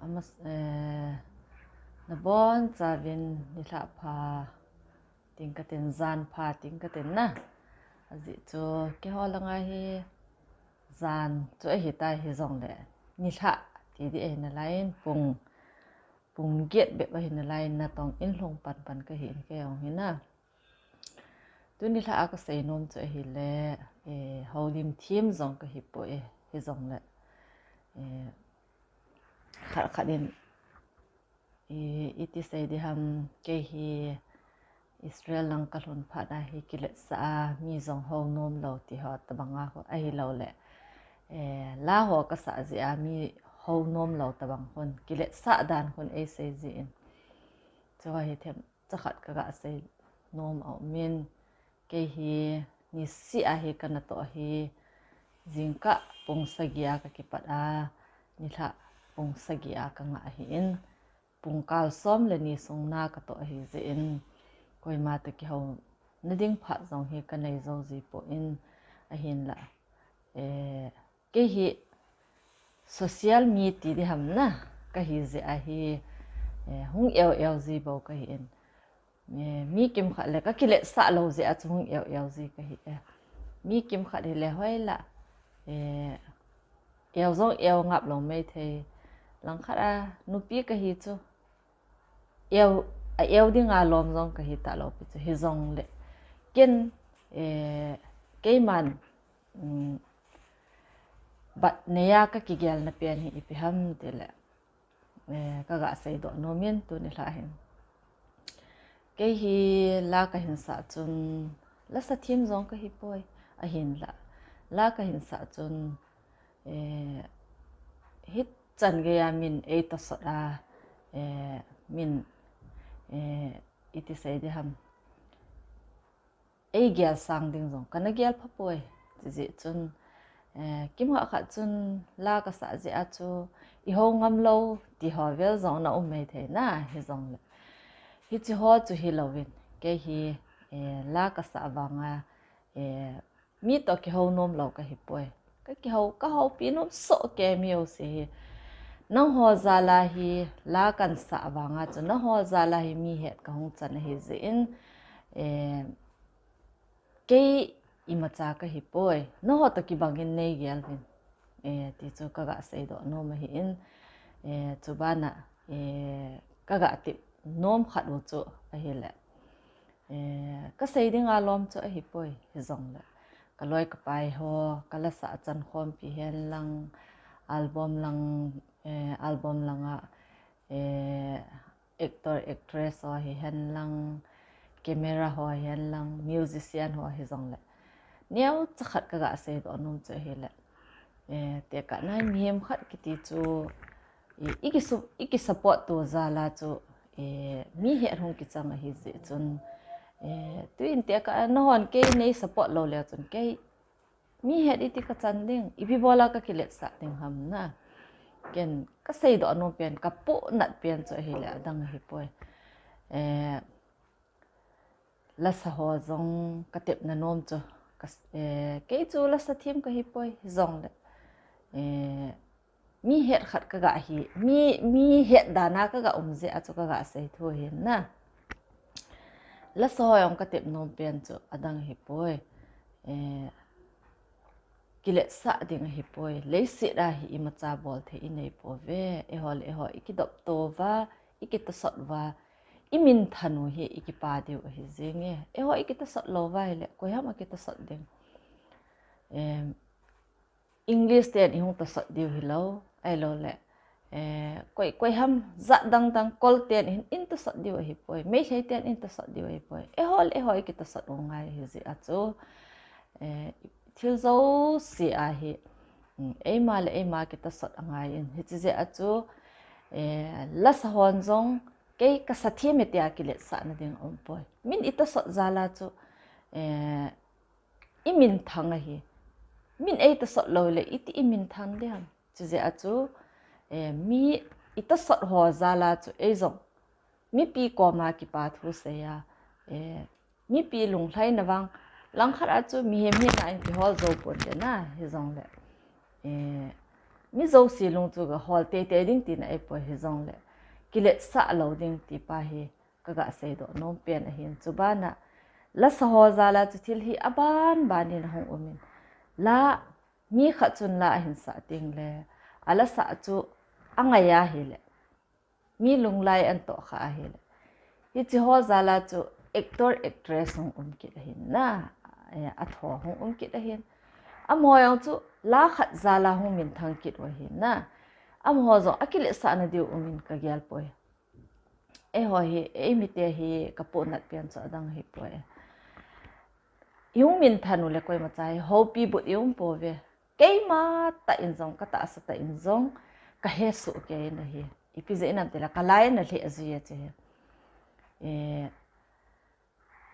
amas na bon zavin nila pa tingkatin zan pa tingkatin na azi cho ke hola nga hi zan cho hi tai hi zong le nila ti di na lain pung get be ba hi na lain na tong in hlong pan ka hi ke ong hi na tu nila aka sei nom cho hi le holim thim zong ka hi po hi zong le khadin iti say di ham ke hi Israel lang kalon pa na hi kilet sa mi zong ho nom lo ti ho tabanga ho ai lo le la ho ka sa zi a mi ho nom lo tabang hon kilet sa dan hon ai say zi in cho hi them chakhat ka ga say nom au min ke hi ni si a hi kana to hi zingka pung sagia ka kipat a ni tha pung sagia ka nga hi in pung kal som le ni song na ka to hi ze in koi ma te ki ho na ding pha zong hi ka nei zo zi po in a hin la ke hi social media di ham na ka hi ze a hi hung eo zi bo ka hi in mi kim kha le ka ki le sa lo ze a chung eo zi ka hi mi kim kha le hoi la eo zong eo ngap lo mai the lang khara nupi ka hi chu eo di nga lom zong ka hi ta lo pi chu hi zong le ken ke man bat neya ka ki gyal na pian hi ipi ham de le ka ga sai do no men tu ni la hin ke hi la ka hin sa chun la sa thim zong ka hi poi a hin la ka hin sa chun hit chan ge ya min e ta sa a min iti say di ham e gyal sang ding zong kana gyal pha poi ji chun kim ha kha chun la ka sa ji a chu i ho ngam lo ti ho vel zong na mai the na hi zong le hi chi ho chu hi lovin ke hi la ka sa wanga mi to ki ho nom lo ka hi poi ka ho pi nom so ke mi o se nang ho za la hi la kan sa wanga chu na ho za la hi mi het ka hong chan hi ze in ke imacha ka hi poi no ho to ki bangin nei gyal vin ti chu ka ga sei do no ma hi in chu bana ka ga ti nom khat wo chu a hi le ka sei ding a lom chu a hi poi hi zong le ka loi ka pai ho ka la sa chan khom pi hen lang album langa actor actress ho hi hen lang camera ho hen lang musician ho hi zong le neo chakhat ka ga sei do nom chu hi le te ka nai miem khat ki ti chu iki support to za la chu mi he hong ki chang hi ze chun tuin te ka no hon ke nei support lo le chun ke mi he iti ka chan ding ibi bola ka kilet sa ding ham na ken ka sei do no pen ka pu nat pen chu hi le dang hi poi la sa ho zong ka tep na nom chu ke chu la sa thim ka hi poi zong le mi het khat ka ga hi mi het dana ka ga umze a chu ka ga sei thu hin na la so yong ka tep nom pen chu adang hi poi kilet sa ding hi poi le si ra hi imacha bol the i nei po ve e ho ikidop to wa ikita sot wa imin thanu hi ikipa de hi zinge e ho ikita sot lo wa le ko ham ikita sot ding English te ni hung ta sot de hi lo ai lo le koi ham za dang kol te in ta sot de hi poi me sei te in ta sot de hi poi e ho ikita sot ngai hi zi a chu thil zo si a hi e ma kita sot angai in hi chi ze a chu la sa hon zong ke ka sa thi me tia ki le sa na ding om poi min ita sot zala chu i min thang a hi min e ta sot lo le iti i min thang de ham chi ze a chu mi ita sot ho zala chu e zong mi pi ko ma ki pa thu se ya mi pi lung thlai na wang lang khara chu mi he na in ki hol zo pon de na hi zong le mi zo si lung chu ga hol te ding tin ai po hi zong le kile sa lo ding ti pa hi ka ga sei do nom pen a hin chu ba na la sa ho za la chu thil hi aban banin hong umin la mi kha chun la hin sa ting le ala sa chu angaya hi le mi lung lai an to kha hi le hi chi ho za la chu actor actress hong ki hin na a tho hong ki hin amoyang chu la khat za la hong min thang ki wa hin na am ho zo akile sa na diu umin ka gyal poi e ho hi e mi te hi ka po nat pian cha dang hi poi yung min thanu le koi ma chai ho pi bu yung po ve ke ma ta in zong ka ta sa ta in zong ka he su ke na hi ipi ze na te la ka lai na le azi che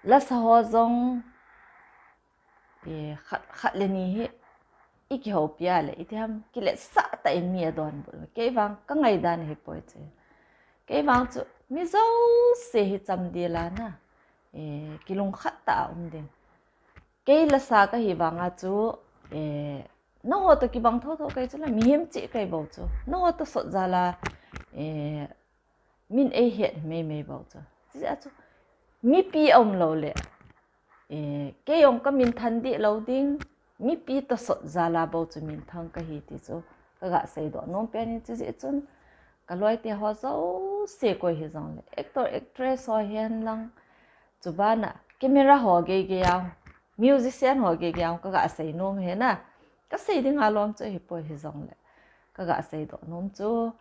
la sa ho zong khat le ni hi iki ho pia le itham ki le sa ta in mi adon bu ke wang ka ngai dan hi poi che ke wang chu mi zo se hi cham di la na kilung khat ta ding ke la sa ka hi wanga chu no ho to ki bang tho kai chu la mi hem chi kai bo chu no ho to so za la min e het me bo chu ja chu mi pi om lo le ke yong ka min than di lo ding mi pi to so za la bo chu min thang ka hi ti chu ka ga sei do nom pe ni chu chun ka loi te ho zo se ko hi zong le actor actress ho hian lang chu ba na camera ho ge yaw musician ho ge yaw ka ga sei nom he na ka sei ding alom chu hi po hi zong le ka ga sei do nom chu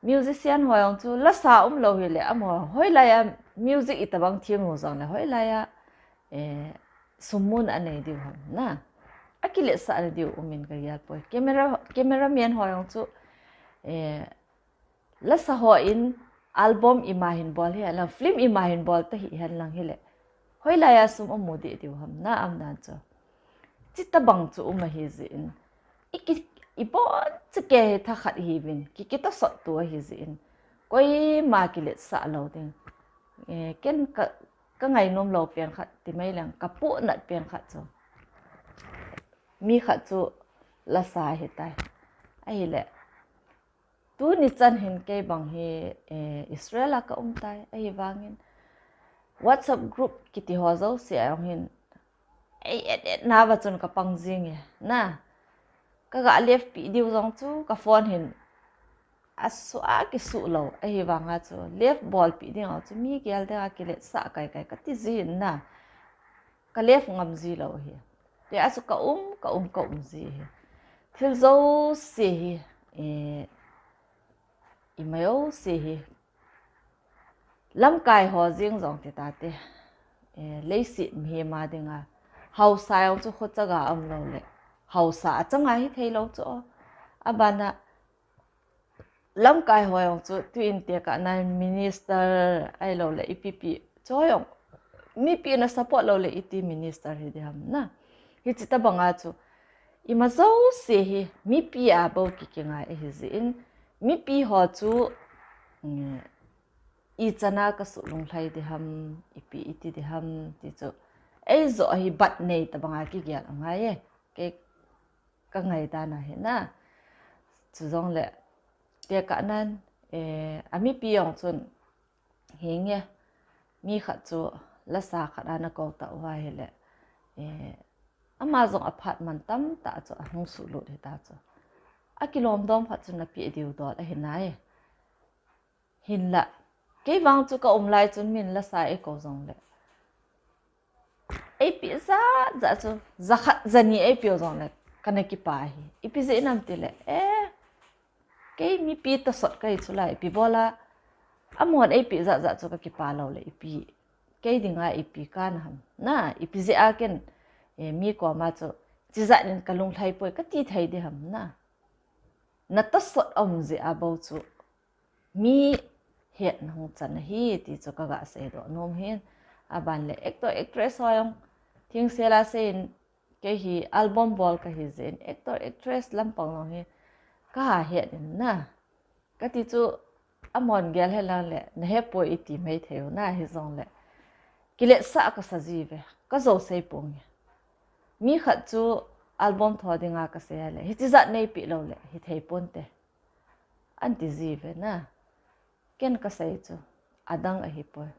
musician ho yong chu la sa lo hi le amo hoi la ya music itabang thiam ho zong le hoi la ya sumun ane diu ham na akile sa ane diu umin ka yal po camera man ho yong chu la sa ho in album imahin bol hi la film imahin bol ta hi han lang hi le hoi la ya sum amodi diu ham na am na chu chita bang chu uma hi zin iki ipon chike tha khat hi bin ki ta sot tu hi zin koi ma kile sa lo ding ken ka ngai nom lo pian khat ti mai lang ka pu nat pian khat chu mi khat chu la sa hi tai ai le tu ni chan hin ke bang hi Israel ka tai ai wangin WhatsApp group kiti ho zo se ang hin ai na ba chun ka pang jing na ka ga lef pi diu zong chu ka phone hin aswa ki su lo ai wanga chu left ball pi ding chu mi gyal da ki le sa kai ka ti zin na ka left ngam zi lo hi te asu ka ji hi thil zo se hi i mayo se hi lam kai ho jing zong ti ta te le si mi ma dinga hausa yong chu kho chaga am lo le hausa changa hi theilo chu abana lam kai hoyong chu twin te ka na minister ai lo le ipp choyong mi pi na support lo le iti minister hi ham na hi chita banga chu ima zo se hi mi pi a bo ki kinga e hi zin mi pi ho chu i chana ka su lung thlai de ham ipi iti de ham ti chu ei zo hi bat nei ta banga ki gyal anga ye ke ka ngai ta na he na chu zong le te ka nan ami piong chun hinge mi kha chu la sa kha na ko ta wa hele amazon apartment tam ta chu hung su lu de ta chu a kilom dom pha chu na pi diu do la hinai hin la ke wang chu ka lai chun min la sa e ko zong le e pi za chu za kha zani e pi zong le kana ki pa hi ipi ze nam te le ke mi pi ta sot kai chulai pi bola amon ai pi za chu ka ki pa lo le pi ke dinga pi kan ham na ipi ze a ken mi ko ma chu chi za nin ka lung thai poi ka ti thai de ham na ta sot om ze a bo chu mi het na hung chan hi ti chu ka ga se do nom hin aban le actor actress hoyong thing se la sen ke hi album bol ka hi zen actor actress lam pang lo hi ka het na ka ti chu amon gel hela le na he po iti mai theu na hi zong le kile sa ka sa ji ve ka zo sei pong mi khat chu album tho dinga ka se le hi chi zat nei pi lo le hi thei pon te an ti zi ve na ken ka sei chu adang a hi poi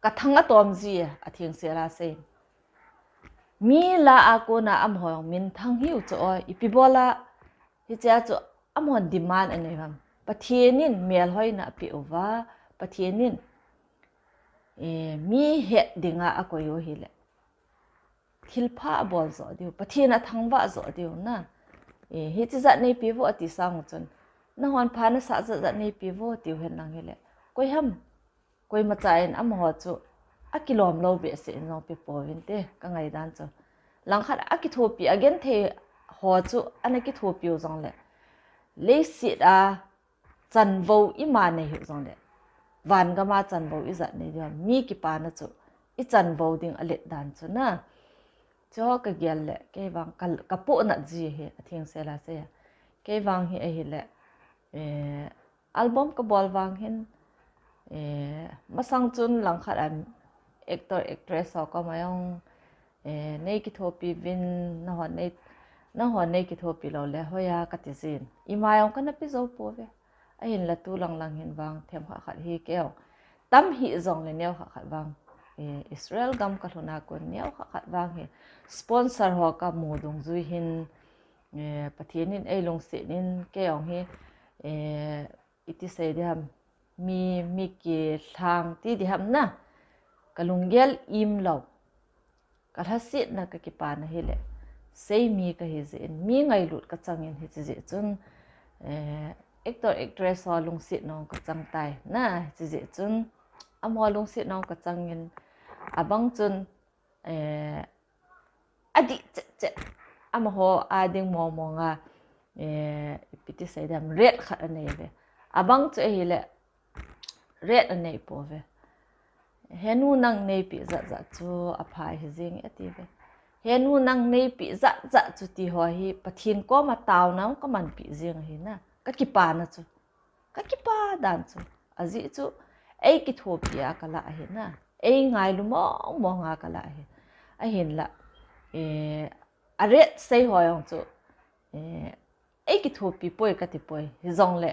ka thanga tom ji a thiang se la se mi la a ko na am hoyong min thang hiu chu oi ipi bola hi cha chu am hon demand ane ham pathienin mel hoi na pi ova pathienin mi het dinga a ko yo hi le thilpha bol zo diu pathiena thangwa zo diu na hi chi zat nei pi vo ati sang chun na hon pha na sa zat nei pi vo tiu hen nang hele koi ham koi ma chain am ho chu a kilom lo be se no pe po vin te ka ngai dan chu lang khat a ki thopi again the ho chu ana ki thopi u jong le le si a chan vo I ma nei hu jong le van ga ma chan vo I zat nei dia mi ki pa na chu I chan vo ding a le dan chu na cho ka gel le ke wang ka po na ji he athing se la se ke wang hi a hi le album ka bol wang hin masang chun lang khat an actor actress ho ka mayong nei ki thopi vin na hon nei ki thopi lo le hoya ka ti zin I mayong ka na pi zo po ve a hin la tu lang hin wang them kha khat hi keo tam hi zong le neu kha khat wang Israel gam ka thuna ko neu kha khat wang he sponsor ho ka mu dung zui hin pathienin ei long se nin keong hi iti sei dam mi ki thang ti di ham na kalunggel im lo kalhasit na ka ki pa na hi le sei mi ka hi zin mi ngai lut ka changin hi chi chun actor actress ho lung sit no ka chang tai na chi chun amo lung sit no ka changin abang chun adi che ama ho ading mo nga ipiti sei dam red khat ane ve abang chu hi le red ane po ve henu nang nei pi za za chu aphai hi jing ati ve henu nang nei pi za za chu ti ho hi pathin ko ma taw na ka man pi jing hi na ka ki pa na chu ka ki pa dan chu azi chu ei ki thopia kala hi na ei ngai lu mo nga kala hi a hin la a red sei ho yong chu ei ki thopi poi ka ti poi hi zong le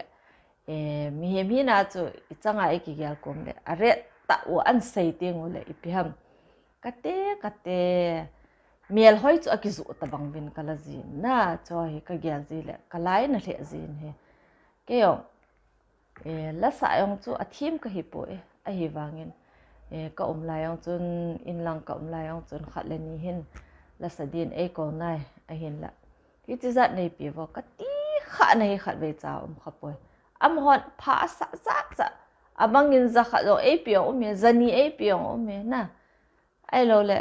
mi he mi na chu I changa ei ki gyal kom le a red ta u an sei te ngo le I pi ham kate miel hoi chu aki zu ta bang bin kala zin na cho hi ka gyal zi le kalai na le zin he ke yong la sa yong chu a thim ka hi poi a hi wangin ka la yong chun in lang ka la yong chun khat le ni hin la sa din ei ko nai a hin la ki ti zat nei pi vo ka ti kha nei khat ve cha kha poi am hot pha sa abangin za kha lo ei pi o me zani ei pi o me na ai lo le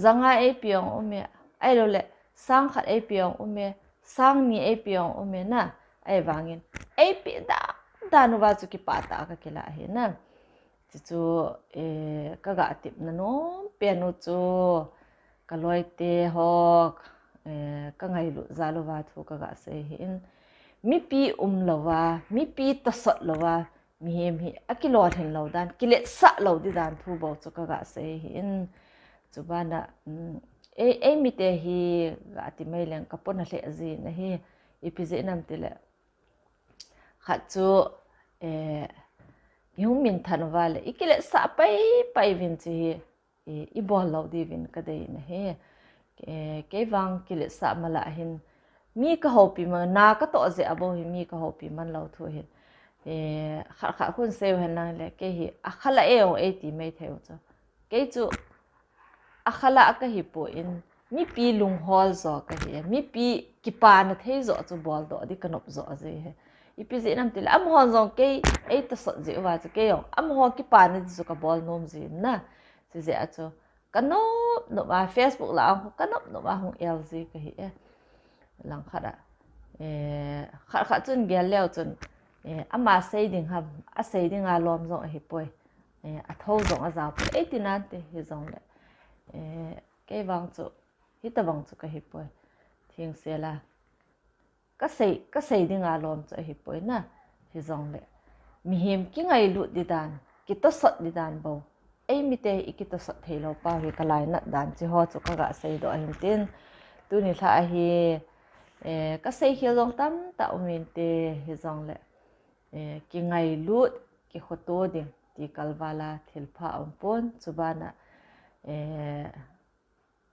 zanga ei pi o me ai lo le sang khat ei pi o me sang ni ei pi o me na ai wangin ei pi da nu ba chu ki pa ta ka kila hi na chu ka ga tip na no pe nu chu ka loi te hok ka ngai lu za lo wa thu ka ga se hin mi pi lawa mi pi ta sat lawa mi hem hi akilo hen lo dan kile sa lo di dan thu bo chu ka ga se hin chu ba na mi te hi ga ti mai leng ka pon hle zi na hi ipize nam te le kha chu yung min than wale ikile sa pai vin chi I bol lo di vin ka dei na he ke wang kile sa mala hin mi ka hopi ma na ka to ze abo hi mi ka hopi man lo thu hi kha khun se hen na le ke hi akhala e o e ti mai theu cho ke chu akhala ka hi po in mi pi lung hol zo ka hi mi pi ki pa na thei zo chu bol do di kanop zo ze he ipizi nam til am hon zong ke ei ta so ji wa chu ke yo am ho ki pa ni chu ka bol nom ji na si ze acho kanop no ba Facebook la kanop no ba hong LG ka hi lang khada kha chun gel leo chun ama sei ding ham a sei ding a lom zong hi poi a tho zong a za pu 89 te hi zong le ke wang chu hi ta wang chu ka hi poi thing se la ka sei ding a lom chu hi poi na hi zong le mi hem ki ngai lu di dan ki to sot di dan bo ei mi te I ki to sot thei lo pa hi kalai na dan chi ho chu ka ga sei do hin tin tu ni tha hi ka sei hi long tam ta umin te hi zong le ki ngai lut ki khoto ding ti kalwala thilpha pon chubana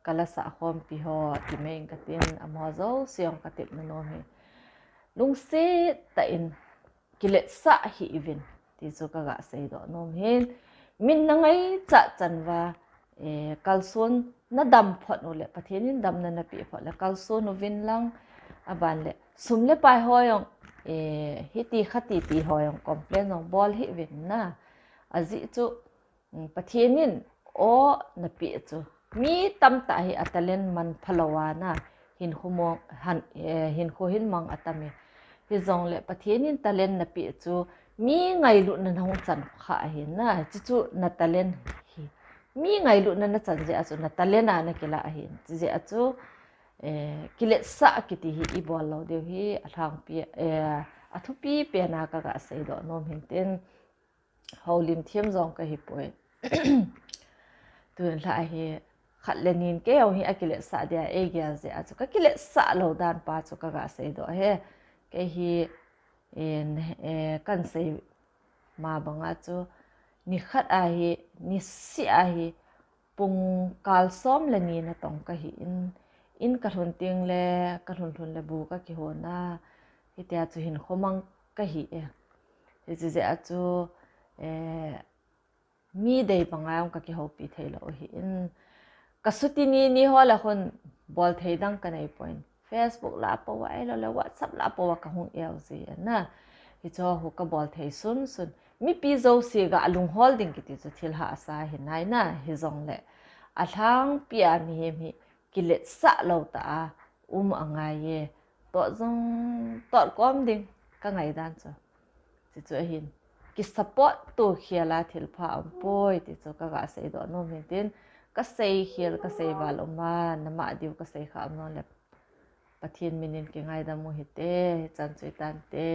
kala sa khom pi ho ti meng ka tin amazo siong ka tip na no he lung se ta in kilet sa hi evin ti chu ka ga sei do nom hin min na ngai cha chanwa kalson na dam phot no le pathianin dam na pi phot le kalson no vin lang aban le sumle pai hoyong hi ti khati ti hoyong complain ong bol hi vin na azi chu pathianin o na pi chu mi tam ta hi atalen man phalawana hin humong han hin kho hin mang atame hi zong le pathianin talen na pi chu mi ngai lu na hong chan kha hi na chi chu na talen hi mi ngai lu na chan je achu na talena na kila hi je achu kilet sa kiti hi i bol lo de hi athang pi athu pi pe na ka ga sei do nom hin ten holim thiam zong ka hi poi tun la hi khat lenin ke au hi akilet sa dia e gya je achu ka kilet sa lo dan pa chu ka ga sei do he ke hi en kan sei ma banga chu ni khat a hi ni si a hi pung kal som le ni na tong ka hi in ka thun ting le ka thun thun le bu ka ki ho na hi tia chu hin khomang ka hi hi je achu mi dei pangayam ka ki ho pi theilo hi in kasutini ni hola khon bol theidang ka nei point Facebook la po wa elo le WhatsApp la po wa ka hung el zi na hi cho hu ka bol thei sun mi pi zo si ga alung holding ki ti chu thil ha sa hi nai na hi zong le a thang pia mi mi kilet sa lo ta angai ye to zong to kom ding ka ngai dan chu ti chu hin ki support to khiala thil pha poi ti chu ka ga sei do no mi tin ka sei khial ka sei wal oma nama diu ka sei kha no le pathian minin ki ngai da mu hi te chan chui tan te